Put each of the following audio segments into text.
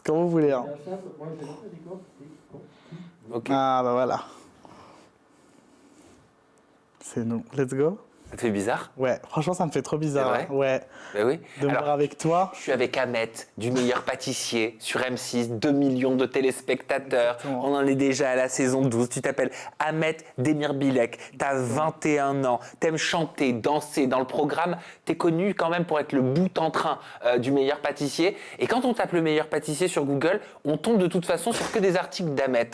Quand vous voulez. Hein. Ok. Ah, bah voilà. C'est nous. Let's go. Ça te fait bizarre? Ouais, franchement, ça me fait trop bizarre. C'est vrai? Ouais. Ben oui. De me voir avec toi. Je suis avec Ahmet, du meilleur pâtissier, sur M6, 2 millions de téléspectateurs. Exactement. On en est déjà à la saison 12. Tu t'appelles Ahmet Demirbilek, t'as 21 ans, t'aimes chanter, danser. Dans le programme, t'es connu quand même pour être le bout en train du meilleur pâtissier. Et quand on tape le meilleur pâtissier sur Google, on tombe de toute façon sur que des articles d'Ahmet.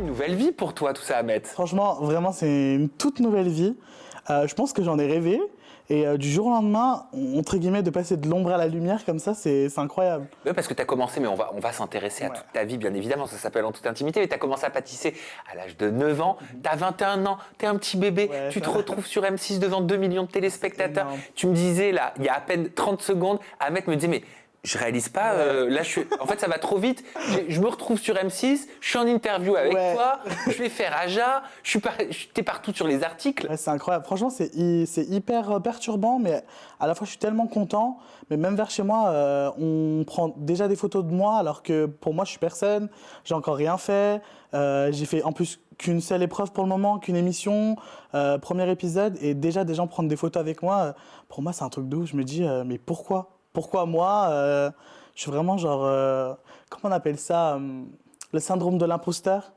Nouvelle vie pour toi, tout ça, Ahmet. Franchement, vraiment, c'est une toute nouvelle vie. Je pense que j'en ai rêvé. Et du jour au lendemain, entre guillemets, de passer de l'ombre à la lumière comme ça, c'est incroyable. Oui, parce que tu as commencé, mais on va s'intéresser à toute ta vie, bien évidemment, ça s'appelle En toute intimité, mais tu as commencé à pâtisser à l'âge de 9 ans, tu as 21 ans, tu es un petit bébé, tu te retrouves sur M6 devant 2 millions de téléspectateurs. Tu me disais, là, il y a à peine 30 secondes, Ahmet me disait, mais je réalise pas, là, en fait, ça va trop vite. Je me retrouve sur M6, je suis en interview avec toi, je vais faire Aja, t'es partout sur les articles. Ouais, c'est incroyable. Franchement, c'est hyper perturbant, mais à la fois, je suis tellement content. Mais même vers chez moi, on prend déjà des photos de moi, alors que pour moi, je suis personne. J'ai encore rien fait. J'ai fait en plus qu'une seule épreuve pour le moment, qu'une émission, premier épisode, et déjà des gens prennent des photos avec moi. Pour moi, c'est un truc de ouf. Je me dis, mais pourquoi? Pourquoi moi je suis vraiment genre, comment on appelle ça, le syndrome de l'imposteur.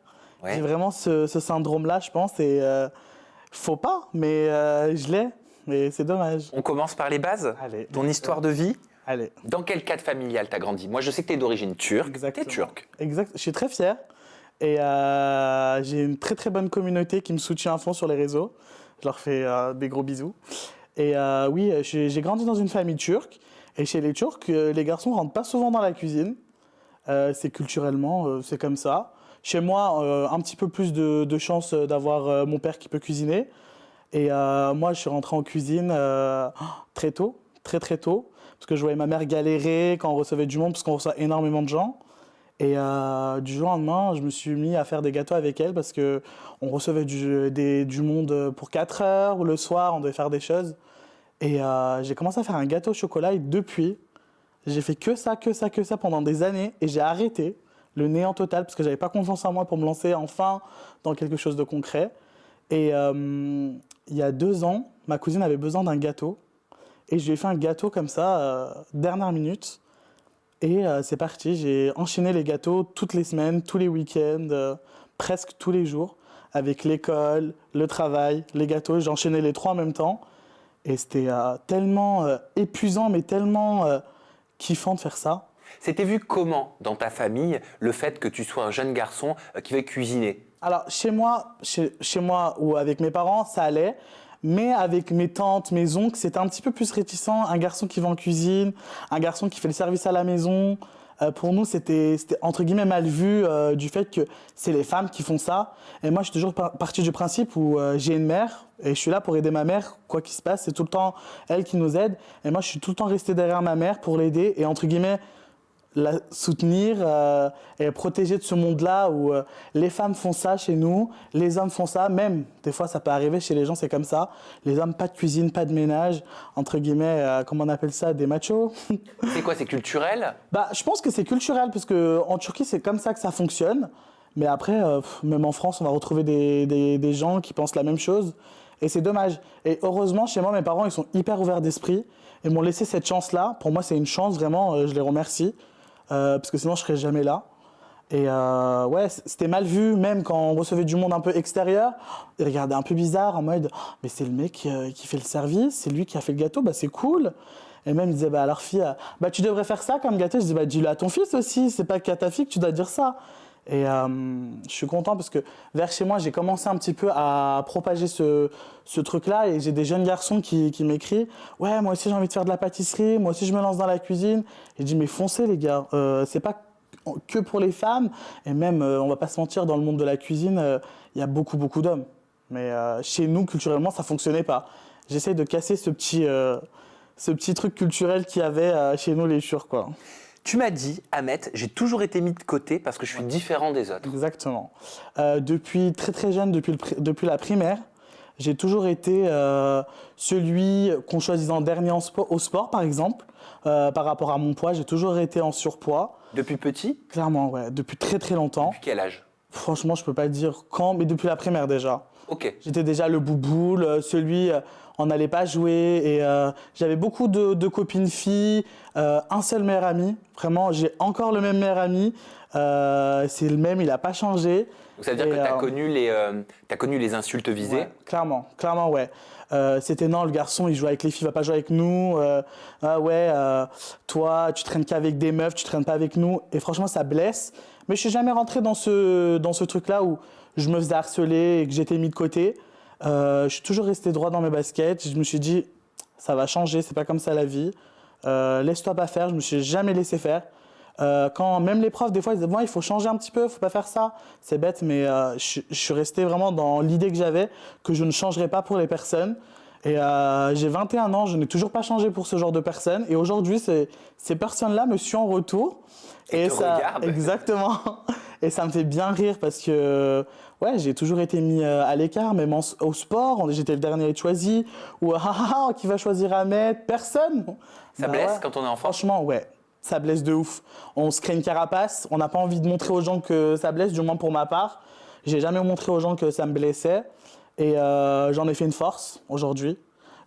J'ai vraiment ce syndrome-là, je pense, et faut pas, mais je l'ai, mais c'est dommage. On commence par les bases. Allez. Ton histoire de vie. Allez. Dans quel cadre familial t'as grandi? Moi, je sais que t'es d'origine turque. Exactement. T'es turc. Exact. Je suis très fier, et j'ai une très très bonne communauté qui me soutient à fond sur les réseaux. Je leur fais des gros bisous. Et oui, j'ai grandi dans une famille turque. Et chez les Turcs, les garçons ne rentrent pas souvent dans la cuisine. C'est culturellement, c'est comme ça. Chez moi, un petit peu plus de chance d'avoir mon père qui peut cuisiner. Et moi, je suis rentré en cuisine très tôt, très très tôt. Parce que je voyais ma mère galérer quand on recevait du monde, parce qu'on reçoit énormément de gens. Et du jour au lendemain, je me suis mis à faire des gâteaux avec elle, parce qu'on recevait du monde pour 4 heures, ou le soir, on devait faire des choses. Et j'ai commencé à faire un gâteau au chocolat et depuis, j'ai fait que ça pendant des années et j'ai arrêté le néant total parce que j'avais pas confiance en moi pour me lancer enfin dans quelque chose de concret. Et il y a 2 ans, ma cousine avait besoin d'un gâteau et je lui ai fait un gâteau comme ça, dernière minute. Et c'est parti, j'ai enchaîné les gâteaux toutes les semaines, tous les week-ends, presque tous les jours, avec l'école, le travail, les gâteaux. J'ai enchaîné les 3 en même temps. Et c'était tellement épuisant, mais tellement kiffant de faire ça. C'était vu comment dans ta famille le fait que tu sois un jeune garçon qui veut cuisiner? Alors chez moi ou avec mes parents, ça allait. Mais avec mes tantes, mes oncles, c'était un petit peu plus réticent. Un garçon qui va en cuisine, un garçon qui fait le service à la maison. Pour nous, c'était entre guillemets mal vu du fait que c'est les femmes qui font ça. Et moi, je suis toujours parti du principe où j'ai une mère et je suis là pour aider ma mère, quoi qu'il se passe. C'est tout le temps elle qui nous aide. Et moi, je suis tout le temps resté derrière ma mère pour l'aider et entre guillemets la soutenir et protéger de ce monde-là où les femmes font ça chez nous, les hommes font ça, même des fois ça peut arriver chez les gens, c'est comme ça. Les hommes, pas de cuisine, pas de ménage, entre guillemets, comment on appelle ça, des machos. C'est quoi, c'est culturel? Bah, je pense que c'est culturel parce qu'en Turquie c'est comme ça que ça fonctionne. Mais après, même en France, on va retrouver des gens qui pensent la même chose. Et c'est dommage. Et heureusement, chez moi, mes parents, ils sont hyper ouverts d'esprit et m'ont laissé cette chance-là. Pour moi, c'est une chance, vraiment, je les remercie. Parce que sinon je serais jamais là. Et ouais, c'était mal vu, même quand on recevait du monde un peu extérieur. Ils regardaient un peu bizarre, en mode mais c'est le mec qui fait le service, c'est lui qui a fait le gâteau, bah c'est cool. Et même ils disaient bah à leur fille, bah tu devrais faire ça comme gâteau. Je dis bah dis-le à ton fils aussi, c'est pas qu'à ta fille que tu dois dire ça. Et je suis content parce que vers chez moi, j'ai commencé un petit peu à propager ce truc-là et j'ai des jeunes garçons qui m'écrivent « Ouais, moi aussi j'ai envie de faire de la pâtisserie, moi aussi je me lance dans la cuisine. » Et je dis « Mais foncez les gars, c'est pas que pour les femmes. » Et même, on va pas se mentir, dans le monde de la cuisine, il y a beaucoup d'hommes. Mais chez nous, culturellement, ça fonctionnait pas. J'essaye de casser ce petit truc culturel qu'il y avait chez nous les Turcs, quoi. Tu m'as dit, Ahmet, j'ai toujours été mis de côté parce que je suis différent des autres. Exactement. Depuis très très jeune, depuis la primaire, j'ai toujours été celui qu'on choisit en dernier au sport, par exemple. Par rapport à mon poids, j'ai toujours été en surpoids. Depuis petit? Clairement, ouais. Depuis très très longtemps. Depuis quel âge? Franchement, je peux pas dire quand, mais depuis la primaire déjà. Ok. J'étais déjà le bouboule, celui, on n'allait pas jouer. Et j'avais beaucoup de copines filles, un seul meilleur ami. Vraiment, j'ai encore le même meilleur ami. C'est le même, il n'a pas changé. Donc ça veut dire que tu as connu les insultes visées? Ouais, clairement, ouais. C'était non, le garçon, il joue avec les filles, il va pas jouer avec nous. Ah ouais, toi, tu traînes qu'avec des meufs, tu traînes pas avec nous. Et franchement, ça blesse. Mais je suis jamais rentré dans ce truc-là où je me faisais harceler et que j'étais mis de côté. Je suis toujours resté droit dans mes baskets. Je me suis dit, ça va changer, c'est pas comme ça la vie. Laisse-toi pas faire. Je me suis jamais laissé faire. Quand même les profs, des fois, ils disaient, bon, il faut changer un petit peu, il faut pas faire ça. C'est bête, mais je suis resté vraiment dans l'idée que j'avais, que je ne changerais pas pour les personnes. Et j'ai 21 ans, je n'ai toujours pas changé pour ce genre de personnes. Et aujourd'hui, ces personnes-là me suivent en retour. Et te regardent. Exactement. Et ça me fait bien rire parce que ouais, j'ai toujours été mis à l'écart, même au sport, j'étais le dernier à être choisi. Ou qui va choisir Ahmet? Personne. Ça blesse quand on est enfant? Franchement, ouais. Ça blesse de ouf. On se crée une carapace, on n'a pas envie de montrer aux gens que ça blesse, du moins pour ma part. J'ai jamais montré aux gens que ça me blessait et j'en ai fait une force aujourd'hui.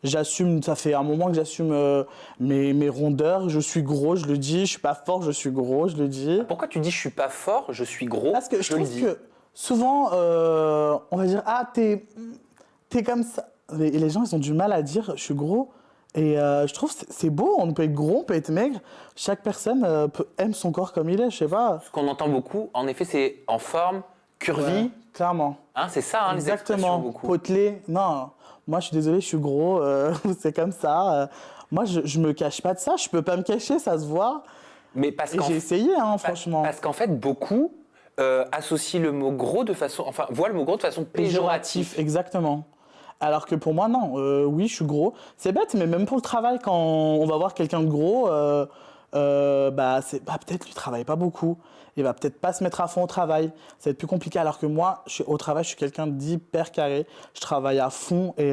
J'assume, ça fait un moment que j'assume mes rondeurs. Je suis gros, je le dis. Je suis pas fort, je suis gros, je le dis. Pourquoi tu dis je suis pas fort, je suis gros? Parce que je trouve que souvent, on va dire t'es comme ça. Et les gens, ils ont du mal à dire je suis gros. Et je trouve que c'est beau, on peut être gros, on peut être maigre. Chaque personne aime son corps comme il est, je sais pas. Ce qu'on entend beaucoup, en effet, c'est en forme, curvy. Ouais, clairement. Hein, c'est ça, les expressions beaucoup. Potelé. Non, moi je suis désolé, je suis gros, c'est comme ça. Moi je me cache pas de ça, je peux pas me cacher, ça se voit. Mais parce et j'ai essayé, franchement. Parce qu'en fait, beaucoup associent le mot gros de façon, voient le mot gros de façon péjorative. Exactement. Alors que pour moi, non. Oui, je suis gros. C'est bête, mais même pour le travail, quand on va voir quelqu'un de gros, peut-être lui travaille pas beaucoup. Il va peut-être pas se mettre à fond au travail. Ça va être plus compliqué. Alors que moi, au travail, je suis quelqu'un d'hyper carré. Je travaille à fond. Et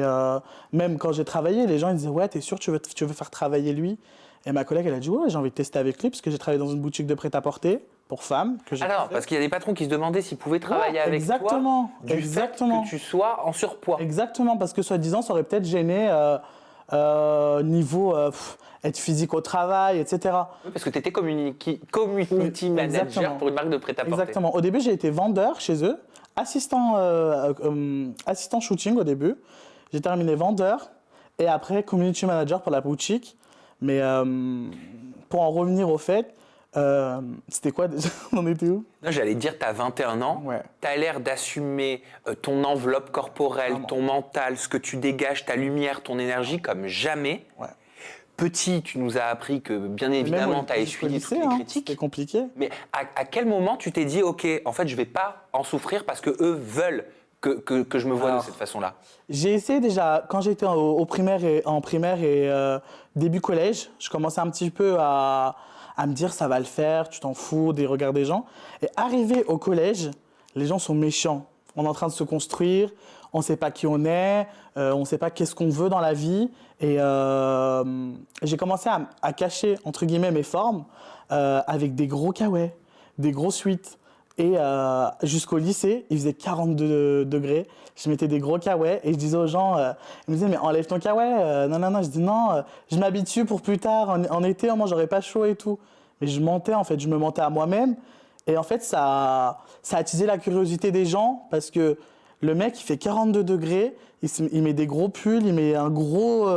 même quand j'ai travaillé, les gens ils disaient « Ouais, t'es sûr, tu veux faire travailler lui ?» Et ma collègue, elle a dit « Ouais, j'ai envie de tester avec lui, parce que j'ai travaillé dans une boutique de prêt-à-porter pour femmes. » Alors, parce qu'il y a des patrons qui se demandaient s'ils pouvaient travailler avec toi du fait que tu sois en surpoids. Exactement, parce que soi-disant, ça aurait peut-être gêné niveau être physique au travail, etc. Oui, parce que tu étais community manager pour une marque de prêt-à-porter. Exactement. Au début, j'ai été vendeur chez eux, assistant shooting au début. J'ai terminé vendeur et après community manager pour la boutique. Mais pour en revenir au fait, c'était quoi déjà? On en était où? J'allais dire, tu as 21 ans, ouais. Tu as l'air d'assumer ton enveloppe corporelle, vraiment. Ton mental, ce que tu dégages, ta lumière, ton énergie comme jamais. Ouais. Petit, tu nous as appris que bien évidemment, tu as essuyé toutes les critiques. C'était compliqué. Mais à quel moment tu t'es dit, ok, en fait, je vais pas en souffrir parce que eux veulent que je me voie de cette façon-là? J'ai essayé déjà, quand j'étais en primaire et début collège, je commençais un petit peu à me dire ça va le faire, tu t'en fous des regards des gens. Et arrivé au collège, les gens sont méchants. On est en train de se construire, on ne sait pas qui on est, on ne sait pas qu'est-ce qu'on veut dans la vie. Et j'ai commencé à cacher, entre guillemets, mes formes avec des gros kawaii, des gros sweats. Et jusqu'au lycée, il faisait 42 degrés. Je mettais des gros kawaii et je disais aux gens, ils me disaient mais enlève ton kawaii. Non. Je dis non, je m'habitue pour plus tard. En été, moi, j'aurais pas chaud et tout. Mais je mentais en fait, je me mentais à moi-même. Et en fait, ça a attisé la curiosité des gens parce que le mec, il fait 42 degrés, il met des gros pulls, il met un gros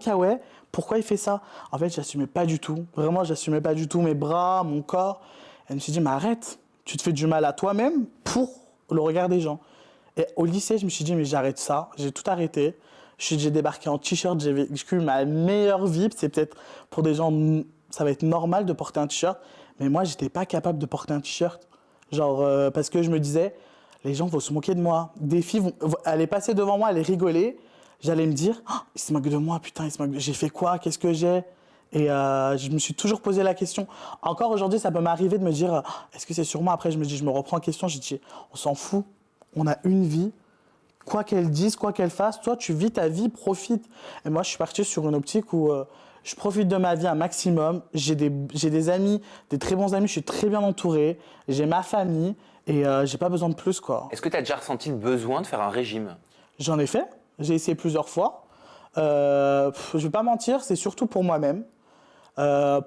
kawaii. Pourquoi il fait ça? En fait, j'assumais pas du tout. Vraiment, j'assumais pas du tout mes bras, mon corps. Et je me suis dit, mais arrête. Tu te fais du mal à toi-même pour le regard des gens. Et au lycée, je me suis dit, mais j'arrête ça. J'ai tout arrêté. J'ai débarqué en t-shirt. J'ai vécu ma meilleure vie. C'est peut-être pour des gens, ça va être normal de porter un t-shirt. Mais moi, j'étais pas capable de porter un t-shirt. Genre, parce que je me disais, les gens vont se moquer de moi. Des filles vont aller passer devant moi, aller rigoler. J'allais me dire, oh, ils se moquent de moi, putain, j'ai fait quoi? Qu'est-ce que j'ai? Et je me suis toujours posé la question. Encore aujourd'hui, ça peut m'arriver de me dire, est-ce que c'est sur moi? Après, je me reprends en question, je dis, on s'en fout. On a une vie. Quoi qu'elle dise, quoi qu'elle fasse, toi, tu vis ta vie, profite. Et moi, je suis parti sur une optique où je profite de ma vie un maximum. J'ai des amis, des très bons amis, je suis très bien entouré. J'ai ma famille et j'ai pas besoin de plus, quoi. Est-ce que tu as déjà ressenti le besoin de faire un régime? J'en ai fait. J'ai essayé plusieurs fois. Je vais pas mentir, c'est surtout pour moi-même.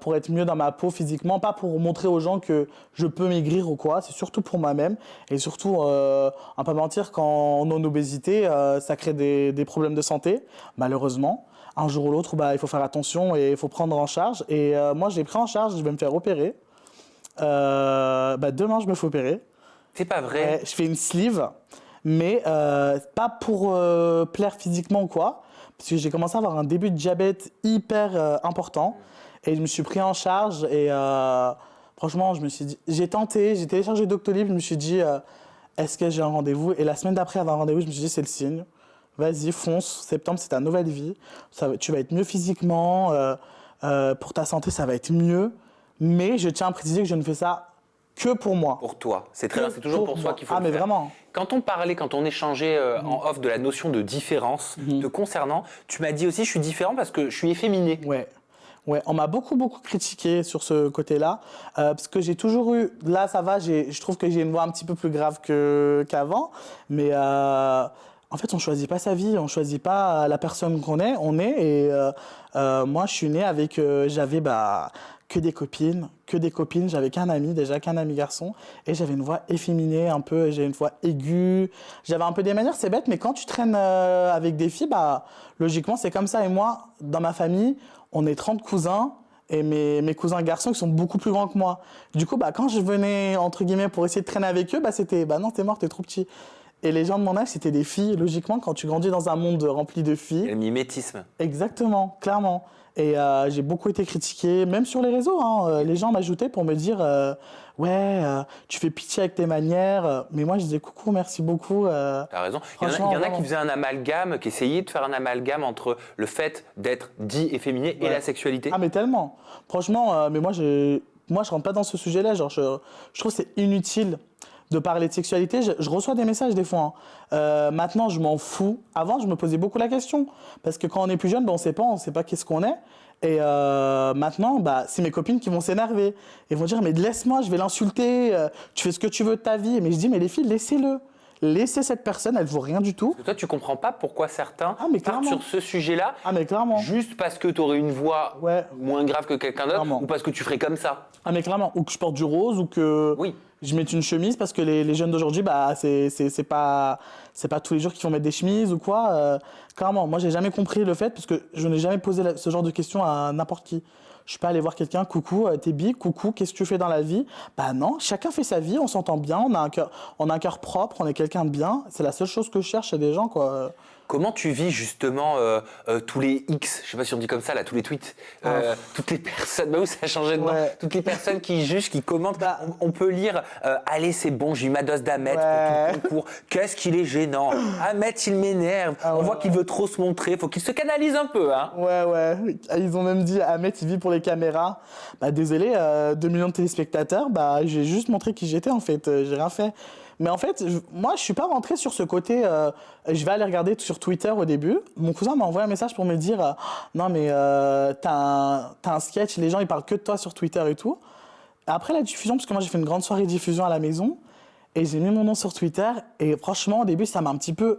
Pour être mieux dans ma peau physiquement, pas pour montrer aux gens que je peux maigrir ou quoi, c'est surtout pour moi-même. Et surtout, on va pas mentir, quand on a une obésité, ça crée des problèmes de santé, malheureusement. Un jour ou l'autre, il faut faire attention et il faut prendre en charge. Et moi, j'ai pris en charge, je vais me faire opérer. Demain, je me fais opérer. C'est pas vrai? Ouais, je fais une sleeve, mais pas pour plaire physiquement ou quoi, parce que j'ai commencé à avoir un début de diabète hyper important. Et je me suis pris en charge et franchement, je me suis dit, j'ai téléchargé Doctolib, je me suis dit, est-ce que j'ai un rendez-vous? Et la semaine d'après, avoir un rendez-vous, je me suis dit, c'est le signe. Vas-y, fonce, septembre, c'est ta nouvelle vie. Tu vas être mieux physiquement, pour ta santé, ça va être mieux. Mais je tiens à préciser que je ne fais ça que pour moi. Pour toi. C'est très bien, c'est toujours pour soi qu'il faut le mais faire. Vraiment. Quand on échangeait en off de la notion de différence te concernant, tu m'as dit aussi, je suis différent parce que je suis efféminé. Ouais, on m'a beaucoup critiqué sur ce côté-là, parce que j'ai toujours eu, là ça va, je trouve que j'ai une voix un petit peu plus grave qu'avant, mais en fait on choisit pas sa vie, on choisit pas la personne on est, et moi je suis né avec, j'avais que des copines, j'avais qu'un ami garçon, et j'avais une voix efféminée un peu, j'ai une voix aiguë, j'avais un peu des manières, c'est bête, mais quand tu traînes avec des filles, logiquement c'est comme ça, et moi, dans ma famille, on est 30 cousins, et mes cousins garçons, ils sont beaucoup plus grands que moi. Du coup, quand je venais, entre guillemets, pour essayer de traîner avec eux, c'était, non, t'es mort, t'es trop petit. Et les gens de mon âge, c'était des filles. Logiquement, quand tu grandis dans un monde rempli de filles... Le mimétisme. Exactement, clairement. Et j'ai beaucoup été critiqué, même sur les réseaux. Les gens m'ajoutaient pour me dire tu fais pitié avec tes manières. Mais moi, je disais coucou, merci beaucoup. T'as raison. Il y en a qui faisaient un amalgame, qui essayaient de faire un amalgame entre le fait d'être dit efféminé et la sexualité. Ah, mais tellement. Franchement, mais moi, je rentre pas dans ce sujet-là. Genre, je trouve que c'est inutile de parler de sexualité. Je reçois des messages des fois. Maintenant, je m'en fous. Avant, je me posais beaucoup la question. Parce que quand on est plus jeune, on ne sait pas qu'est-ce qu'on est. Et maintenant, c'est mes copines qui vont s'énerver. Ils vont dire, mais laisse-moi, je vais l'insulter. Tu fais ce que tu veux de ta vie. Mais je dis, mais les filles, laissez-le. Laissez cette personne, elle ne vaut rien du tout. Parce que toi, tu ne comprends pas pourquoi certains partent clairement sur ce sujet-là. Ah, mais clairement. Juste parce que tu aurais une voix moins grave que quelqu'un d'autre, ou parce que tu ferais comme ça. Ah, mais clairement. Ou que je porte du rose, ou que je mette une chemise, parce que les jeunes d'aujourd'hui, c'est pas tous les jours qu'ils vont mettre des chemises ou quoi. Clairement, moi, j'ai jamais compris le fait, parce que je n'ai jamais posé ce genre de questions à n'importe qui. Je suis pas allé voir quelqu'un, coucou, t'es bi, coucou, qu'est-ce que tu fais dans la vie? Non, chacun fait sa vie, on s'entend bien, on a un cœur propre, on est quelqu'un de bien. C'est la seule chose que je cherche chez des gens, quoi. Comment tu vis justement tous les X, je sais pas si on dit comme ça là, tous les tweets, toutes les personnes, où ça a changé de nom, toutes les personnes qui jugent, qui commentent, on peut lire allez c'est bon, j'ai eu ma dose d'Ahmed pour tout le concours, qu'est-ce qu'il est gênant, Ahmed il m'énerve, on voit qu'il veut trop se montrer, faut qu'il se canalise un peu. Hein. Ouais, ils ont même dit Ahmed il vit pour les caméras. Désolé, 2 millions de téléspectateurs, j'ai juste montré qui j'étais en fait, j'ai rien fait. Mais en fait, moi, je suis pas rentré sur ce côté. Je vais aller regarder sur Twitter au début. Mon cousin m'a envoyé un message pour me dire non, mais t'as un sketch, les gens ils parlent que de toi sur Twitter et tout. Après la diffusion, parce que moi j'ai fait une grande soirée de diffusion à la maison et j'ai mis mon nom sur Twitter. Et franchement, au début, ça m'a un petit peu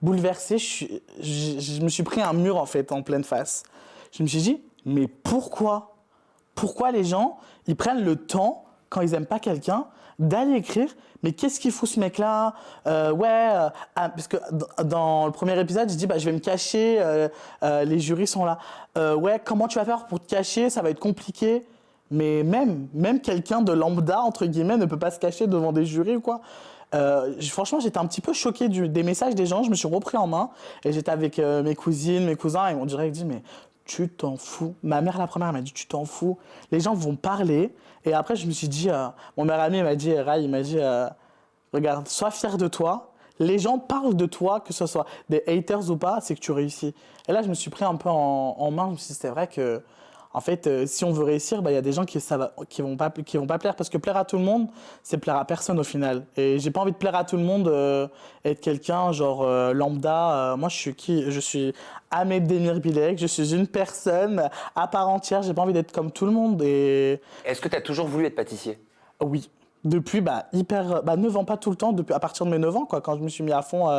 bouleversé. Je me suis pris un mur en fait en pleine face. Je me suis dit, mais pourquoi les gens ils prennent le temps quand ils aiment pas quelqu'un d'aller écrire, mais qu'est-ce qu'il fout ce mec-là parce que dans le premier épisode, je dis je vais me cacher, les jurys sont là. Comment tu vas faire pour te cacher? Ça va être compliqué. Mais même quelqu'un de lambda, entre guillemets, ne peut pas se cacher devant des jurys ou quoi. Franchement, j'étais un petit peu choqué des messages des gens. Je me suis repris en main et j'étais avec mes cousines, mes cousins, et ils m'ont direct dit, mais tu t'en fous. Ma mère, la première, m'a dit, tu t'en fous. Les gens vont parler. Et après, je me suis dit, mon meilleur ami m'a dit, Ray, il m'a dit, regarde, sois fier de toi. Les gens parlent de toi, que ce soit des haters ou pas, c'est que tu réussis. Et là, je me suis pris un peu en main. Je me suis dit, c'est vrai que, En fait, si on veut réussir, il y a des gens qui vont pas plaire. Parce que plaire à tout le monde, c'est plaire à personne au final. Et j'ai pas envie de plaire à tout le monde, être quelqu'un genre lambda. Moi, je suis qui? Je suis Ahmed Demir Bilek, je suis une personne à part entière. J'ai pas envie d'être comme tout le monde. Et Est-ce que tu as toujours voulu être pâtissier? oui. Depuis 9 ans, pas tout le temps, depuis, à partir de mes 9 ans, quoi, quand je me suis mis à fond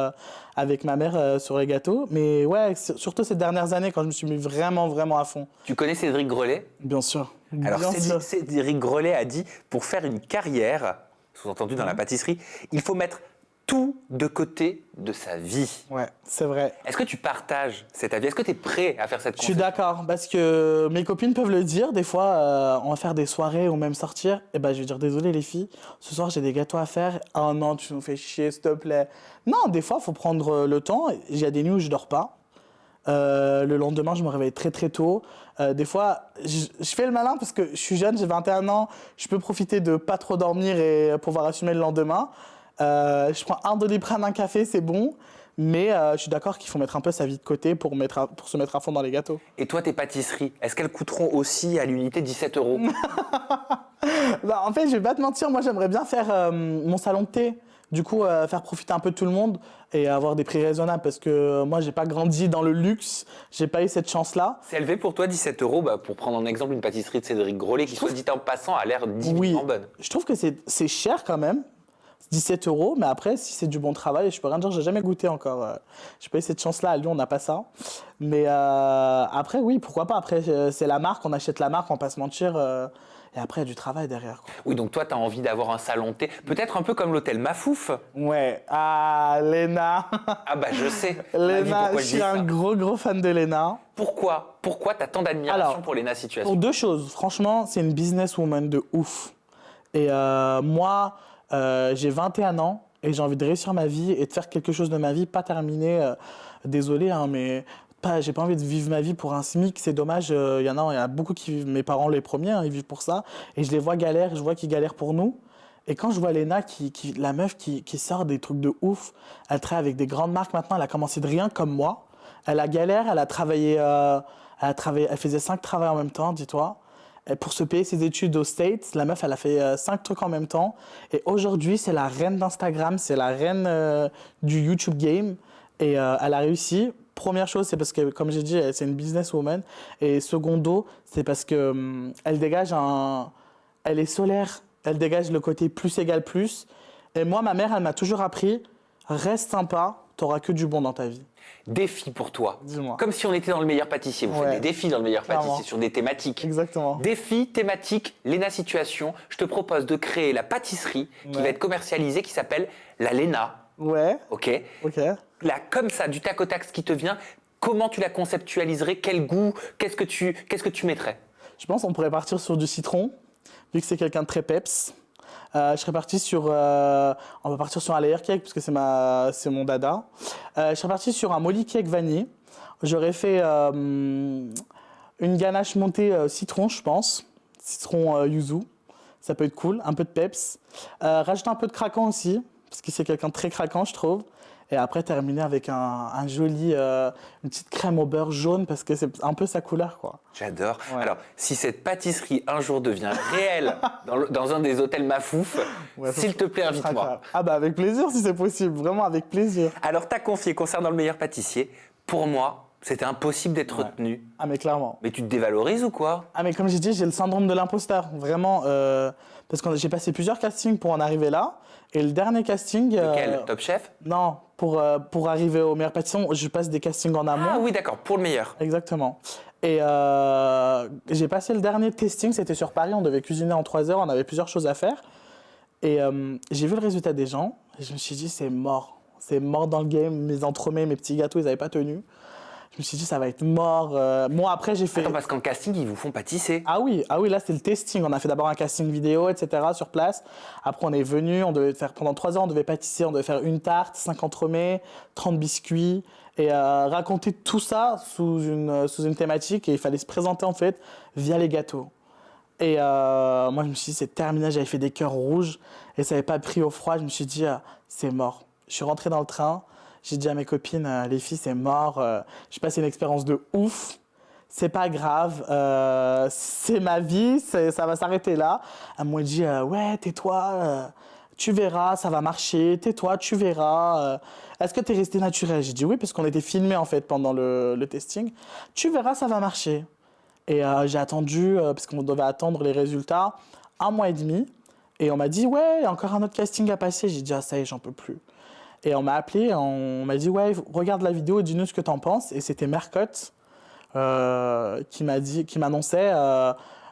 avec ma mère sur les gâteaux. Mais ouais, surtout ces dernières années, quand je me suis mis vraiment, vraiment à fond. Tu connais Cédric Grolet? Bien sûr. Alors, Bien sûr. Cédric Grolet a dit, pour faire une carrière, sous-entendu dans la pâtisserie, il faut mettre tout de côté de sa vie. Ouais, c'est vrai. Est-ce que tu partages cet avis? Est-ce que tu es prêt à faire cette Je suis concession? d'accord, parce que mes copines peuvent le dire. Des fois, on va faire des soirées ou même sortir. Et ben, je vais dire, désolé les filles, ce soir j'ai des gâteaux à faire. Oh non, tu nous fais chier, s'il te plaît. Non, des fois, il faut prendre le temps. Il y a des nuits où je dors pas. Le lendemain, je me réveille très très tôt. Des fois, je fais le malin parce que je suis jeune, j'ai 21 ans. Je peux profiter de pas trop dormir et pouvoir assumer le lendemain. Je prends un Doliprane, un café, c'est bon. Mais je suis d'accord qu'il faut mettre un peu sa vie de côté pour se mettre à fond dans les gâteaux. Et toi, tes pâtisseries, est-ce qu'elles coûteront aussi à l'unité 17 €? En fait, je vais pas te mentir, moi j'aimerais bien faire mon salon de thé. Du coup, faire profiter un peu tout le monde et avoir des prix raisonnables parce que moi, j'ai pas grandi dans le luxe, j'ai pas eu cette chance-là. C'est élevé pour toi 17 €, pour prendre en exemple une pâtisserie de Cédric Grolet qui, soit dit en passant, a l'air divinement bonne. Je trouve que c'est cher quand même. 17 €, mais après, si c'est du bon travail, je peux rien dire, j'ai jamais goûté encore. J'ai pas eu cette chance-là, à Lyon, on n'a pas ça. Mais après, oui, pourquoi pas. Après, c'est la marque, on achète la marque, on va pas se mentir. Et après, il y a du travail derrière, quoi. Oui, donc toi, tu as envie d'avoir un salon de thé, peut-être un peu comme l'hôtel Mafouf. Ouais, ah, Léna. Ah bah je sais. Léna, je suis un gros fan de Léna. Pourquoi tu as tant d'admiration pour Léna Situation? Pour deux choses. Franchement, c'est une businesswoman de ouf. Et moi, j'ai 21 ans et j'ai envie de réussir ma vie et de faire quelque chose de ma vie, pas terminer. Désolé, hein, mais j'ai pas envie de vivre ma vie pour un SMIC. C'est dommage. Il y a beaucoup qui vivent, mes parents les premiers, hein, ils vivent pour ça. Et je les vois galère, je vois qu'ils galèrent pour nous. Et quand je vois Léna, la meuf qui sort des trucs de ouf, elle travaille avec des grandes marques maintenant, elle a commencé de rien comme moi. Elle a galère, elle a travaillé, elle faisait 5 travails en même temps, dis-toi. Et pour se payer ses études aux States, la meuf, elle a fait 5 trucs en même temps. Et aujourd'hui, c'est la reine d'Instagram, c'est la reine du YouTube game. Et elle a réussi. Première chose, c'est parce que, comme j'ai dit, c'est une businesswoman. Et secondo, c'est parce que elle dégage elle est solaire. Elle dégage le côté plus égale plus. Et moi, ma mère, elle m'a toujours appris, reste sympa, t'auras que du bon dans ta vie. Défi pour toi. Dis-moi. Comme si on était dans le meilleur pâtissier. Vous faites des défis dans le meilleur pâtissier sur des thématiques. Exactement. Défi thématique, Léna Situation. Je te propose de créer la pâtisserie qui va être commercialisée, qui s'appelle la Léna. Ouais. Ok. Là, comme ça, du tac au tac, ce qui te vient, comment tu la conceptualiserais? Quel goût? Qu'est-ce que tu mettrais? Je pense qu'on pourrait partir sur du citron, vu que c'est quelqu'un de très peps. Je serais parti sur... on va partir sur un layer cake, parce que c'est mon dada. Je serais parti sur un molly cake vanille. J'aurais fait une ganache montée citron, je pense. Citron yuzu. Ça peut être cool. Un peu de peps. Rajouter un peu de craquant aussi, parce que c'est quelqu'un de très craquant, je trouve. Et après, terminer avec une petite crème au beurre jaune, parce que c'est un peu sa couleur, quoi. J'adore. Ouais. Alors, si cette pâtisserie un jour devient réelle dans un des hôtels Mafouf, s'il te plaît, invite-moi. Ah bah avec plaisir, si c'est possible. Vraiment avec plaisir. Alors, t'as confié concernant le meilleur pâtissier. Pour moi, c'était impossible d'être retenu. Ah mais clairement. Mais tu te dévalorises ou quoi? Ah mais comme j'ai dit, j'ai le syndrome de l'imposteur. Vraiment, parce que j'ai passé plusieurs castings pour en arriver là. Et le dernier casting... Lequel? Top Chef? Non, pour arriver au meilleur pâtissier, je passe des castings en amont. Ah oui, d'accord, pour le meilleur. Exactement. Et j'ai passé le dernier testing, c'était sur Paris, on devait cuisiner en 3 heures, on avait plusieurs choses à faire. Et j'ai vu le résultat des gens, et je me suis dit, c'est mort. C'est mort dans le game, mes entremets, mes petits gâteaux, ils n'avaient pas tenu. Je me suis dit, ça va être mort. Moi, après, j'ai fait... Attends, parce qu'en casting, ils vous font pâtisser. Ah oui, là, c'était le testing. On a fait d'abord un casting vidéo, etc., sur place. Après, on est venu, on devait faire pendant 3 heures, on devait pâtisser, on devait faire une tarte, 5 entremets, 30 biscuits, et raconter tout ça sous une thématique. Et il fallait se présenter, en fait, via les gâteaux. Et moi, je me suis dit, c'est terminé, j'avais fait des cœurs rouges, et ça n'avait pas pris au froid. Je me suis dit, c'est mort. Je suis rentré dans le train. J'ai dit à mes copines, les filles, c'est mort. J'ai passé une expérience de ouf. c'est pas grave, c'est ma vie, ça va s'arrêter là. Elle m'a dit, ouais, tais-toi, tu verras, ça va marcher, tais-toi, tu verras. Est-ce que tu es resté naturel? J'ai dit oui, parce qu'on était filmés en fait pendant le testing. Tu verras, ça va marcher. Et j'ai attendu, parce qu'on devait attendre les résultats, 1 mois et demi. Et on m'a dit, ouais, il y a encore un autre casting à passer. J'ai dit, ah ça y est, j'en peux plus. Et on m'a appelé, on m'a dit, ouais, regarde la vidéo et dis-nous ce que t'en penses. Et c'était Mercotte qui m'annonçait,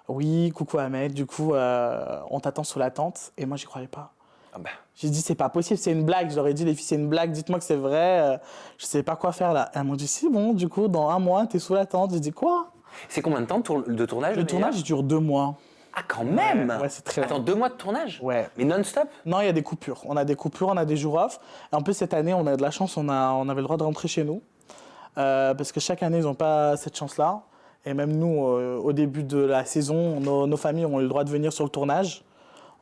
oui, coucou Ahmed, du coup, on t'attend sous la tente. Et moi, j'y croyais pas. Ah bah. J'ai dit, c'est pas possible, c'est une blague. Je leur ai dit, les filles, c'est une blague, dites-moi que c'est vrai. Je sais pas quoi faire là. Elles m'ont dit, si, bon, du coup, dans 1 mois, t'es sous la tente. J'ai dit, quoi? C'est combien de temps de tournage? Le tournage dure 2 mois. Ah, quand même. Ouais, c'est très long. Attends, 2 mois de tournage? Ouais. Mais non-stop? Non, il y a des coupures. On a des coupures, on a des jours off. Et en plus, cette année, on a de la chance, on avait le droit de rentrer chez nous. Parce que chaque année, ils n'ont pas cette chance-là. Et même nous, au début de la saison, nos familles ont eu le droit de venir sur le tournage.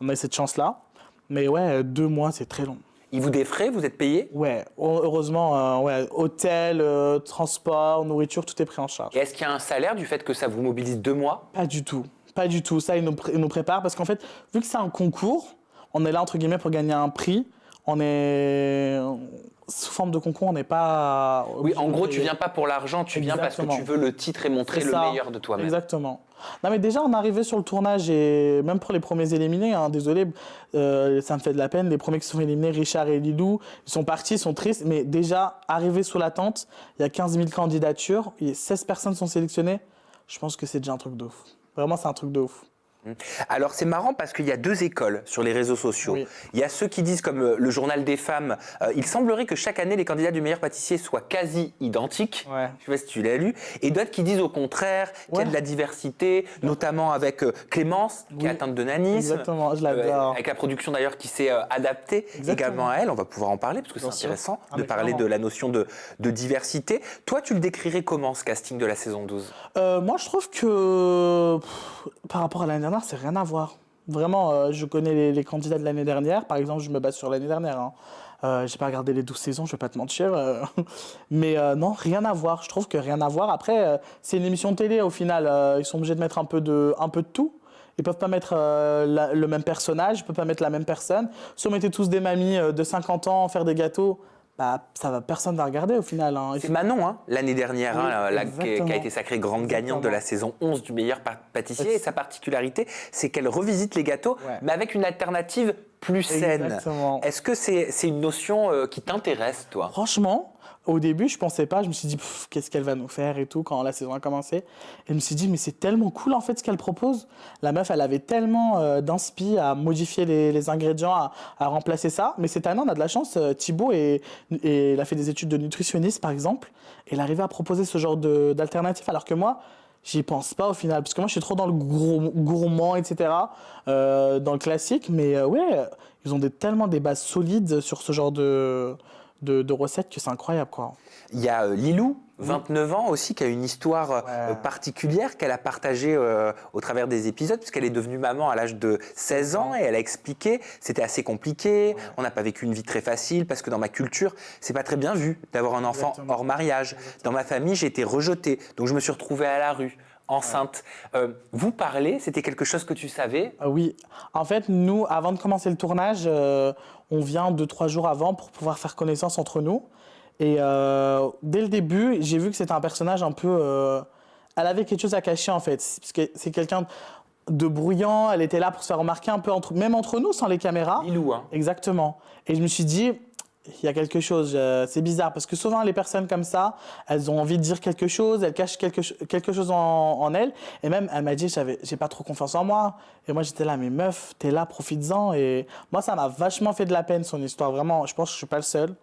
On a eu cette chance-là. Mais ouais, 2 mois, c'est très long. Ils vous défraient, vous êtes payé? Ouais, heureusement, ouais, hôtel, transport, nourriture, tout est pris en charge. Et est-ce qu'il y a un salaire du fait que ça vous mobilise 2 mois? Pas du tout. Pas du tout. Ça, ils nous préparent parce qu'en fait, vu que c'est un concours, on est là, entre guillemets, pour gagner un prix. On est sous forme de concours, on n'est pas... Oui, en gros, tu viens pas pour l'argent, tu viens parce que tu veux le titre et montrer le meilleur de toi-même. Exactement. Non, mais déjà, on est arrivé sur le tournage et même pour les premiers éliminés, hein, désolé, ça me fait de la peine. Les premiers qui sont éliminés, Richard et Lilou, ils sont partis, ils sont tristes. Mais déjà, arrivé sous la tente, il y a 15 000 candidatures, et 16 personnes sont sélectionnées. Je pense que c'est déjà un truc de ouf. Vraiment, c'est un truc de ouf. Alors c'est marrant parce qu'il y a 2 écoles sur les réseaux sociaux. Oui. Il y a ceux qui disent, comme le journal des femmes, il semblerait que chaque année les candidats du meilleur pâtissier soient quasi identiques. Ouais. Je ne sais pas si tu l'as lu. Et d'autres qui disent au contraire qu'il y a de la diversité, notamment avec Clémence qui est atteinte de nanisme. Exactement, je l'adore. Avec la production d'ailleurs qui s'est adaptée également à elle. On va pouvoir en parler parce que c'est intéressant de parler de la notion de diversité. Toi, tu le décrirais comment ce casting de la saison 12? Moi, je trouve que par rapport à l'année dernière, c'est rien à voir. Vraiment, je connais les candidats de l'année dernière. Par exemple, je me base sur l'année dernière. Hein. J'ai pas regardé les 12 saisons, je vais pas te mentir. Mais non, rien à voir. Je trouve que rien à voir. Après, c'est une émission de télé au final. Ils sont obligés de mettre un peu de tout. Ils peuvent pas mettre le même personnage, ils peuvent pas mettre la même personne. Si on mettait tous des mamies de 50 ans faire des gâteaux, bah, personne va regarder au final. Hein. C'est Manon, hein, l'année dernière, qui a été sacrée grande gagnante de la saison 11 du meilleur pâtissier. Et sa particularité, c'est qu'elle revisite les gâteaux, mais avec une alternative plus saine. Exactement. Est-ce que c'est une notion qui t'intéresse, toi? Franchement, au début, je pensais pas. Je me suis dit, qu'est-ce qu'elle va nous faire et tout quand la saison a commencé. Et je me suis dit, mais c'est tellement cool en fait ce qu'elle propose. La meuf, elle avait tellement d'inspi à modifier les ingrédients, à remplacer ça. Mais cette année, on a de la chance. Thibaut, il a fait des études de nutritionniste par exemple. Et il arrivait à proposer ce genre d'alternative. Alors que moi, j'y pense pas au final. Parce que moi, je suis trop dans le gourmand, etc. Dans le classique. Mais ouais, ils ont tellement des bases solides sur ce genre de recettes que c'est incroyable, quoi. Il y a Lilou, 29 ans aussi, qui a une histoire particulière qu'elle a partagée au travers des épisodes, puisqu'elle est devenue maman à l'âge de 16 ans et elle a expliqué c'était assez compliqué, on n'a pas vécu une vie très facile parce que dans ma culture, c'est pas très bien vu d'avoir un enfant hors mariage. Dans ma famille, j'ai été rejetée, donc je me suis retrouvée à la rue. Enceinte. Vous parlez, c'était quelque chose que tu savais? Oui. En fait, nous, avant de commencer le tournage, on vient 2-3 jours avant pour pouvoir faire connaissance entre nous. Et dès le début, j'ai vu que c'était un personnage un peu... elle avait quelque chose à cacher, en fait. Parce que c'est quelqu'un de bruyant, elle était là pour se faire remarquer un peu, même entre nous, sans les caméras. Lilou, hein. Exactement. Et je me suis dit... il y a quelque chose, c'est bizarre, parce que souvent les personnes comme ça, elles ont envie de dire quelque chose, elles cachent quelque chose en elles. Et même, elle m'a dit, j'ai pas trop confiance en moi. Et moi, j'étais là, mais meuf, t'es là, profites-en. Et moi, ça m'a vachement fait de la peine, son histoire. Vraiment, je pense que je suis pas le seul.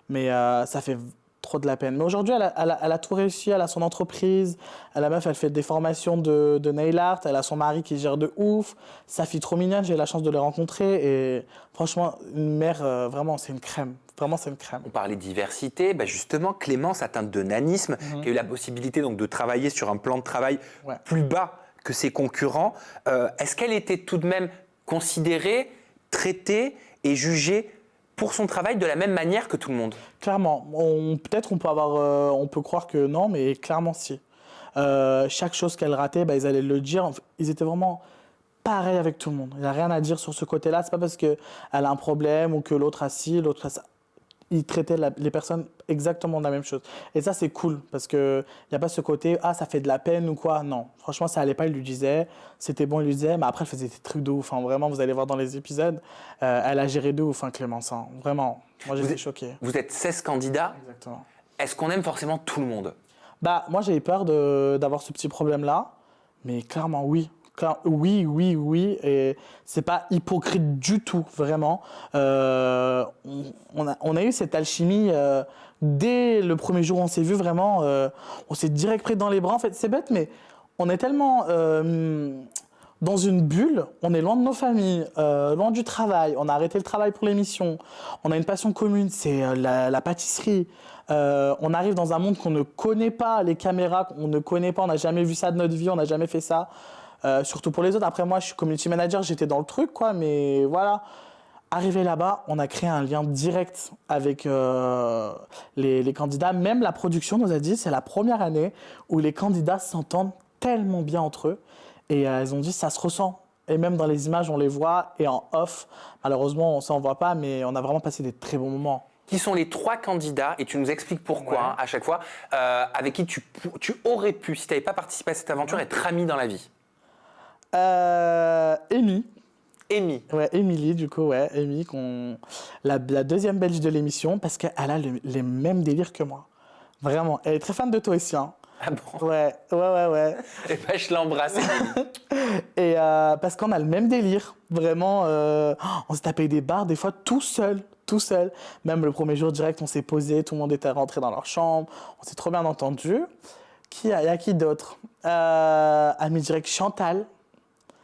Mais ça fait trop de la peine. Mais aujourd'hui, elle a tout réussi, elle a son entreprise. La meuf, elle fait des formations de nail art. Elle a son mari qui gère de ouf. Sa fille trop mignonne, j'ai eu la chance de les rencontrer. Et franchement, une mère, vraiment, c'est une crème. Vraiment, c'est une crème. On parlait de diversité. Bah justement, Clémence, atteinte de nanisme, qui a eu la possibilité donc, de travailler sur un plan de travail plus bas que ses concurrents. Est-ce qu'elle était tout de même considérée, traitée et jugée pour son travail de la même manière que tout le monde? Clairement. Peut-être on peut croire que non, mais clairement si. chaque chose qu'elle ratait, bah, ils allaient le dire. Ils étaient vraiment pareils avec tout le monde. Il n'y a rien à dire sur ce côté-là. C'est pas parce qu'elle a un problème ou que l'autre a ci, l'autre a ça. Ils traitaient les personnes exactement de la même chose. Et ça, c'est cool parce qu'il n'y a pas ce côté « Ah, ça fait de la peine ou quoi ?» Non, franchement, ça allait pas, il lui disait. C'était bon, il lui disait. Mais après, elle faisait des trucs de ouf. Hein. Vraiment, vous allez voir dans les épisodes. Elle a géré de ouf, hein, Clémence. Hein. Vraiment, moi, j'étais choqué. Vous êtes 16 candidats. Exactement. Est-ce qu'on aime forcément tout le monde? Bah, moi, j'ai eu peur d'avoir ce petit problème-là. Mais clairement, oui. Oui, et c'est pas hypocrite du tout, vraiment. On a eu cette alchimie dès le premier jour où on s'est vu, vraiment. On s'est direct pris dans les bras. En fait, c'est bête, mais on est tellement dans une bulle. On est loin de nos familles, loin du travail. On a arrêté le travail pour l'émission. On a une passion commune, c'est la pâtisserie. On arrive dans un monde qu'on ne connaît pas, les caméras, on ne connaît pas. On n'a jamais vu ça de notre vie, on n'a jamais fait ça. Surtout pour les autres. Après, moi, je suis community manager, j'étais dans le truc, quoi. Mais voilà, arrivé là-bas, on a créé un lien direct avec les candidats. Même la production nous a dit, c'est la première année où les candidats s'entendent tellement bien entre eux. Et ils ont dit, ça se ressent. Et même dans les images, on les voit. Et en off, malheureusement, on s'en voit pas, mais on a vraiment passé des très bons moments. Qui sont les 3 candidats, et tu nous expliques pourquoi, hein, à chaque fois, avec qui tu aurais pu, si tu n'avais pas participé à cette aventure, être ami dans la vie? Amy. Amy. Ouais, Émilie, du coup, ouais. Amy, la deuxième belge de l'émission, parce qu'elle a les mêmes délires que moi. Vraiment. Elle est très fan de toi aussi, hein. Ah bon? Ouais. Et ben, je l'embrasse. Et parce qu'on a le même délire. Vraiment, on s'est tapé des barres, des fois, tout seul. Même le premier jour direct, on s'est posé, tout le monde était rentré dans leur chambre. On s'est trop bien entendu. Il y a qui d'autre? Ami direct, Chantal.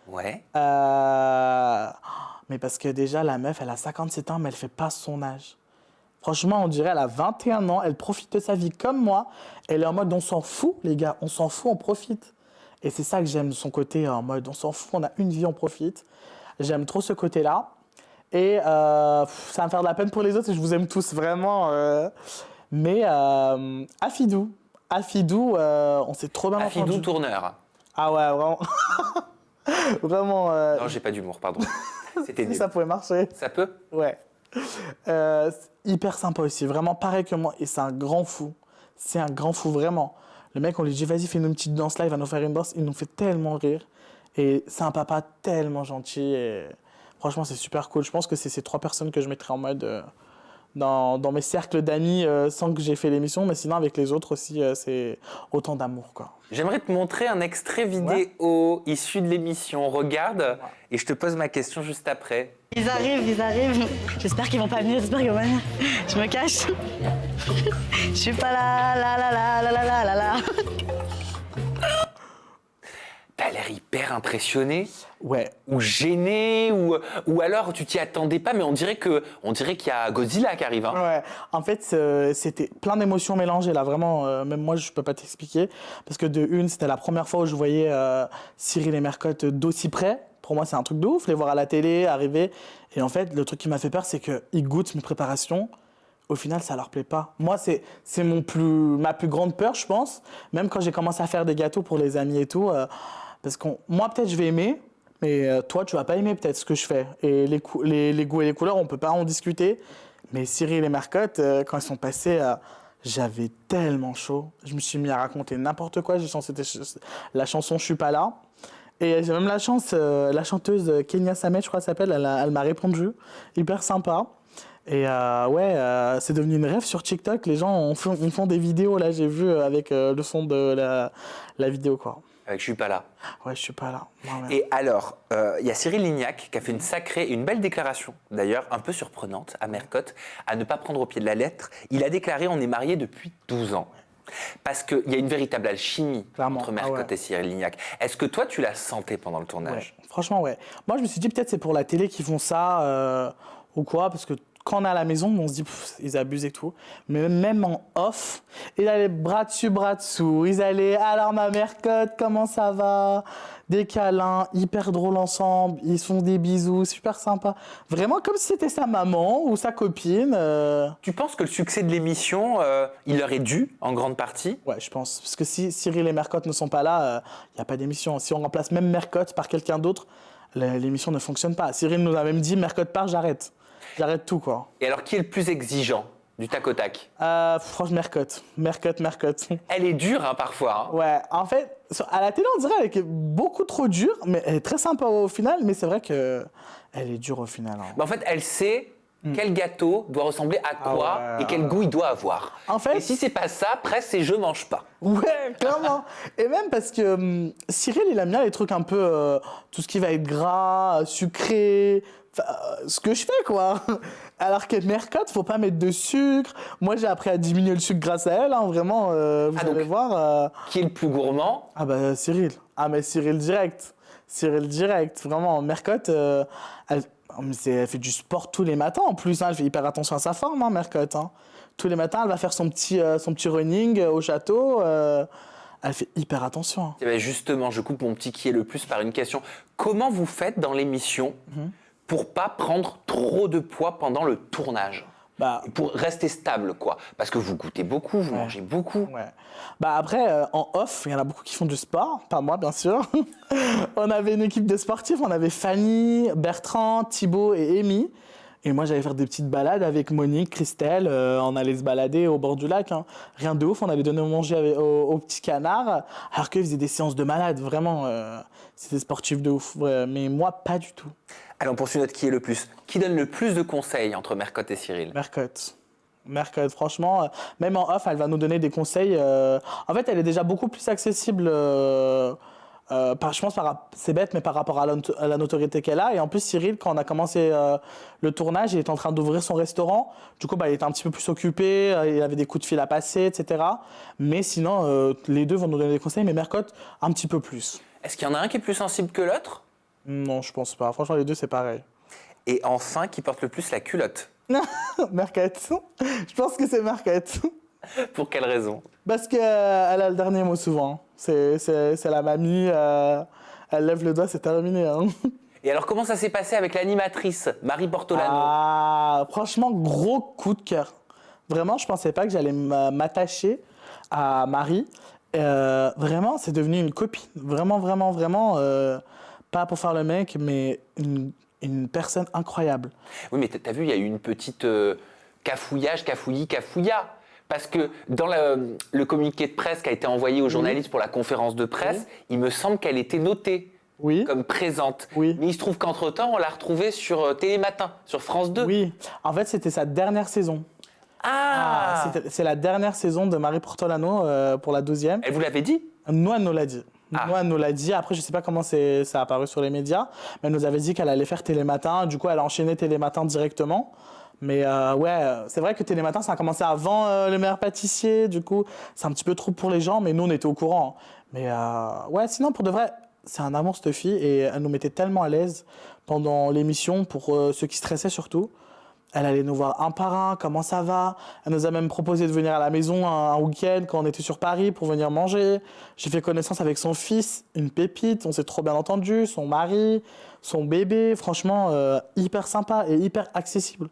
Ouais. Mais parce que déjà, la meuf, elle a 57 ans, mais elle fait pas son âge. Franchement, on dirait elle a 21 ans, elle profite de sa vie comme moi. Elle est en mode, on s'en fout, les gars, on s'en fout, on profite. Et c'est ça que j'aime de son côté, en mode, on s'en fout, on a une vie, on profite. J'aime trop ce côté-là. Et ça va me faire de la peine pour les autres, et je vous aime tous, vraiment. Mais Afidou, on s'est trop bien entendu. Afidou tourneur. Ah ouais, vraiment. Vraiment. Non, j'ai pas d'humour, pardon. C'était nul. Ça pouvait marcher. Ça peut? Ouais. Hyper sympa aussi, vraiment pareil que moi. Et c'est un grand fou. C'est un grand fou, vraiment. Le mec, on lui dit, vas-y, fais-nous une petite danse là, il va nous faire une danse. Il nous fait tellement rire. Et c'est un papa tellement gentil. Et franchement, c'est super cool. Je pense que c'est ces 3 personnes que je mettrais en mode dans mes cercles d'amis sans que j'ai fait l'émission. Mais sinon, avec les autres aussi, c'est autant d'amour, quoi. J'aimerais te montrer un extrait vidéo issu de l'émission. Regarde, et je te pose ma question juste après. Ils arrivent. J'espère qu'ils vont pas venir, Je me cache. Je suis pas là. T'as l'air hyper impressionné. Ouais. Ou gêné, ou alors tu t'y attendais pas, mais on dirait qu'il y a Godzilla qui arrive. Hein. Ouais, en fait, c'était plein d'émotions mélangées là, vraiment, même moi je peux pas t'expliquer, parce que de une, c'était la première fois où je voyais Cyril et Mercotte d'aussi près. Pour moi, c'est un truc de ouf, les voir à la télé, arriver. Et en fait, le truc qui m'a fait peur, c'est qu'ils goûtent mes préparations. Au final, ça leur plaît pas. Moi, c'est ma plus grande peur, je pense. Même quand j'ai commencé à faire des gâteaux pour les amis et tout, parce que moi, peut-être, je vais aimer, mais toi, tu vas pas aimer peut-être ce que je fais. Et les goûts et les couleurs, on peut pas en discuter. Mais Cyril et Mercotte, quand ils sont passés, j'avais tellement chaud. Je me suis mis à raconter n'importe quoi. J'ai chanté la chanson « Je suis pas là ». Et j'ai même la chance, la chanteuse Kenya Samet, je crois, s'appelle, elle m'a répondu. Hyper sympa. Et c'est devenu une rêve sur TikTok. Les gens font des vidéos, là, j'ai vu, avec le son de la vidéo, quoi. Avec « Je suis pas là ». Ouais, je suis pas là. Ouais. Et alors, il y a Cyril Lignac qui a fait une belle déclaration, d'ailleurs, un peu surprenante, à Mercotte, à ne pas prendre au pied de la lettre. Il a déclaré « On est mariés depuis 12 ans ». Parce qu'il y a une véritable alchimie entre Mercotte et Cyril Lignac. Est-ce que toi, tu la sentais pendant le tournage? Ouais. Franchement, ouais. Moi, je me suis dit peut-être c'est pour la télé qu'ils font ça ou quoi, parce que quand on est à la maison, on se dit, ils abusent et tout. Mais même en off, ils allaient bras dessus, bras dessous. Ils allaient, alors ma mercotte, comment ça va? Des câlins, hyper drôles ensemble. Ils se font des bisous, super sympa. Vraiment comme si c'était sa maman ou sa copine. Tu penses que le succès de l'émission, il leur est dû en grande partie? Ouais, je pense. Parce que si Cyril et Mercotte ne sont pas là, il n'y a pas d'émission. Si on remplace même Mercotte par quelqu'un d'autre, l'émission ne fonctionne pas. Cyril nous a même dit, Mercotte part, j'arrête. J'arrête tout, quoi. Et alors, qui est le plus exigeant du tac au tac? Franchement, Mercotte. Elle est dure, hein, parfois. Hein. Ouais, en fait, à la télé, on dirait qu'elle est beaucoup trop dure, mais elle est très sympa au final, mais c'est vrai qu'elle est dure au final. Hein. Bah, en fait, elle sait quel gâteau doit ressembler à quoi et quel goût il doit avoir. En fait, et si c'est pas ça, presque c'est je mange pas. Ouais, clairement. Et même parce que Cyril, il aime bien les trucs un peu, tout ce qui va être gras, sucré, ce que je fais, quoi. Alors que Mercotte, faut pas mettre de sucre. Moi, j'ai appris à diminuer le sucre grâce à elle, hein, vraiment, vous allez voir. Qui est le plus gourmand? Ah bah Cyril. Ah mais Cyril direct. Vraiment, Mercotte, elle fait du sport tous les matins en plus, hein. Elle fait hyper attention à sa forme, hein, Mercotte. Hein. Tous les matins, elle va faire son petit running au château. Elle fait hyper attention. Hein. Eh ben justement, je coupe mon petit qui est le plus par une question. Comment vous faites dans l'émission pour pas prendre trop de poids pendant le tournage? Pour rester stable, quoi. Parce que vous goûtez beaucoup, vous mangez beaucoup. Ouais. Après, en off, il y en a beaucoup qui font du sport, pas moi, bien sûr. On avait une équipe de sportifs, on avait Fanny, Bertrand, Thibaut et Amy. Et moi, j'allais faire des petites balades avec Monique, Christelle. On allait se balader au bord du lac. Hein. Rien de ouf, on allait donner à manger aux petits canards. Alors qu'eux, ils faisaient des séances de malades, vraiment. C'était sportif de ouf. Ouais, mais moi, pas du tout. Allez, on poursuit notre qui est le plus. Qui donne le plus de conseils entre Mercotte et Cyril? Mercotte, franchement, même en off, elle va nous donner des conseils. En fait, elle est déjà beaucoup plus accessible, je pense, c'est bête, mais par rapport à la notoriété qu'elle a. Et en plus, Cyril, quand on a commencé le tournage, il était en train d'ouvrir son restaurant. Du coup, il était un petit peu plus occupé, il avait des coups de fil à passer, etc. Mais sinon, les deux vont nous donner des conseils, mais Mercotte, un petit peu plus. Est-ce qu'il y en a un qui est plus sensible que l'autre? Non, je pense pas. Franchement, les deux, c'est pareil. Et enfin, qui porte le plus la culotte? Mercotte. Je pense que c'est Mercotte. Pour quelle raison? Parce qu'elle a le dernier mot souvent. C'est la mamie, elle lève le doigt, c'est terminé. Hein. Et alors, comment ça s'est passé avec l'animatrice, Marie Portolano? Franchement, gros coup de cœur. Vraiment, je pensais pas que j'allais m'attacher à Marie. Vraiment, c'est devenu une copine. Vraiment, pas pour faire le mec, mais une personne incroyable. Oui, mais t'as vu, il y a eu une petite cafouilla. Parce que dans le communiqué de presse qui a été envoyé aux journalistes pour la conférence de presse, il me semble qu'elle était notée comme présente. Oui. Mais il se trouve qu'entre-temps, on l'a retrouvée sur Télématin, sur France 2. Oui, en fait, c'était sa dernière saison. C'est la dernière saison de Marie Portolano pour la 12e. Elle vous l'avait dit? Nous, elle nous l'a dit. Elle nous l'a dit. Après, je ne sais pas comment ça a apparu sur les médias, mais elle nous avait dit qu'elle allait faire Télématin. Du coup, elle a enchaîné Télématin directement. Mais c'est vrai que Télématin, ça a commencé avant Le Meilleur Pâtissier. Du coup, c'est un petit peu trop pour les gens, mais nous, on était au courant. Mais sinon, pour de vrai, c'est un amour, cette fille. Et elle nous mettait tellement à l'aise pendant l'émission, pour ceux qui stressaient surtout. Elle allait nous voir un par un, comment ça va. Elle nous a même proposé de venir à la maison un week-end quand on était sur Paris pour venir manger. J'ai fait connaissance avec son fils, une pépite, on s'est trop bien entendu, son mari, son bébé. Franchement, hyper sympa et hyper accessible.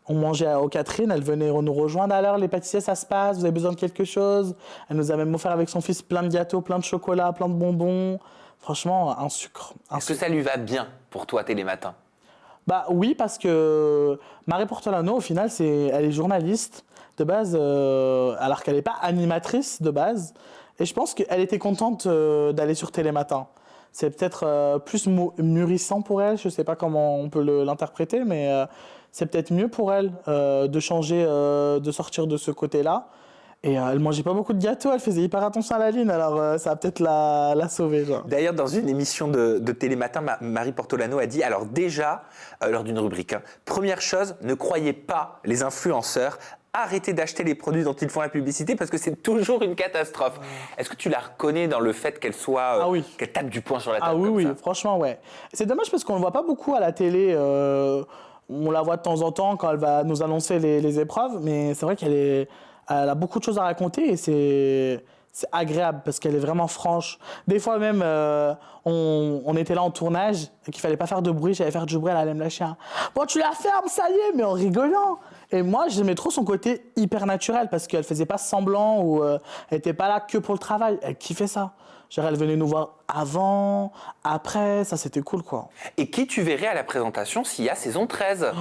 On mangeait au Catherine, elle venait nous rejoindre. Alors, les pâtissiers, ça se passe, vous avez besoin de quelque chose? Elle nous a même offert avec son fils plein de gâteaux, plein de chocolat, plein de bonbons. Franchement, un sucre. Est-ce que ça lui va bien pour toi, Télématin? Oui, parce que Marie Portolano, au final, elle est journaliste de base, alors qu'elle n'est pas animatrice de base. Et je pense qu'elle était contente d'aller sur Télématin. C'est peut-être plus mûrissant pour elle, je ne sais pas comment on peut l'interpréter, mais c'est peut-être mieux pour elle de changer, de sortir de ce côté-là. Et elle mangeait pas beaucoup de gâteaux, elle faisait hyper attention à la ligne, alors ça va peut-être la sauver. Genre. D'ailleurs, dans une émission de Télématin, Marie Portolano a dit, alors déjà, lors d'une rubrique, première chose, ne croyez pas les influenceurs, arrêtez d'acheter les produits dont ils font la publicité parce que c'est toujours une catastrophe. Est-ce que tu la reconnais dans le fait qu'elle soit, qu'elle tape du poing sur la table oui, franchement, ouais. C'est dommage parce qu'on ne le voit pas beaucoup à la télé. On la voit de temps en temps quand elle va nous annoncer les épreuves, mais c'est vrai elle a beaucoup de choses à raconter et c'est agréable parce qu'elle est vraiment franche. Des fois même, on était là en tournage et qu'il fallait pas faire de bruit, j'allais faire du bruit, elle allait me lâcher un « Bon, tu la fermes, ça y est !» mais en rigolant. Et moi, j'aimais trop son côté hyper naturel parce qu'elle faisait pas semblant ou elle était pas là que pour le travail. Elle kiffait ça. Genre, elle venait nous voir avant, après, ça c'était cool quoi. Et qui tu verrais à la présentation s'il y a saison 13?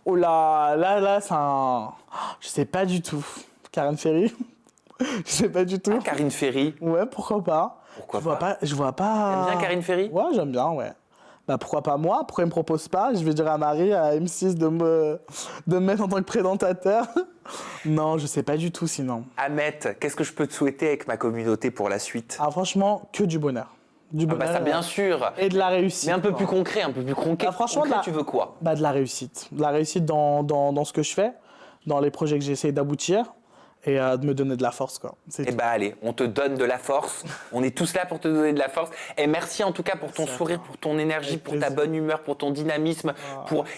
Oh là, c'est un... Je sais pas du tout. Karine Ferry. Je sais pas du tout. Ah, Karine Ferry. Ouais, pourquoi pas. Je vois pas. T'aimes bien Karine Ferry? Ouais, j'aime bien, ouais. Bah pourquoi pas moi? Pourquoi il me propose pas? Je vais dire à Marie, à M6 de me mettre en tant que présentateur. Non, je sais pas du tout sinon. Ahmet, qu'est-ce que je peux te souhaiter avec ma communauté pour la suite? Ah franchement, que du bonheur. Du bonheur. Ça bien sûr. Et de la réussite. Mais un peu plus concret, un peu plus concret. Bah, franchement, concret, tu veux quoi? Bah de la réussite. De la réussite dans ce que je fais, dans les projets que j'essaie d'aboutir. Et de me donner de la force, quoi. Eh bah allez, on te donne de la force. On est tous là pour te donner de la force. Et merci en tout cas pour ton sourire, pour ton énergie, pour ta bonne humeur, pour ton dynamisme.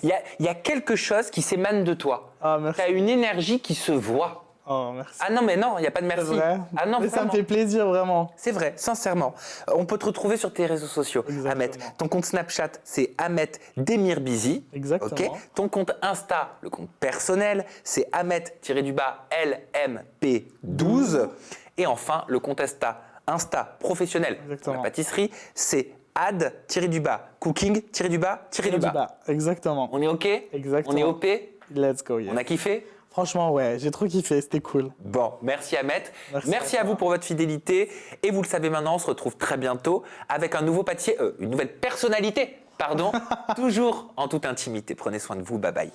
Il y a quelque chose qui s'émane de toi. Ah, merci. Tu as une énergie qui se voit. Oh, merci. Ah non, mais non, il n'y a pas de merci. C'est vrai. Ah non, mais ça me fait plaisir, vraiment. C'est vrai, sincèrement. On peut te retrouver sur tes réseaux sociaux, Exactement. Ahmet. Ton compte Snapchat, c'est Ahmet Demirbizi. Exactement. Okay. Ton compte Insta, le compte personnel, c'est Ahmet-LMP12. Et enfin, le compte Insta professionnel pour la pâtisserie, c'est ad-cooking-du-bas. Exactement. On est OK? Exactement. On est OP? Let's go, yeah. On a kiffé? Franchement, ouais, j'ai trop kiffé, c'était cool. Bon, merci Ahmet. Merci à vous pour votre fidélité. Et vous le savez maintenant, on se retrouve très bientôt avec un nouveau pâtissier, une nouvelle personnalité, pardon, toujours en toute intimité. Prenez soin de vous, bye bye.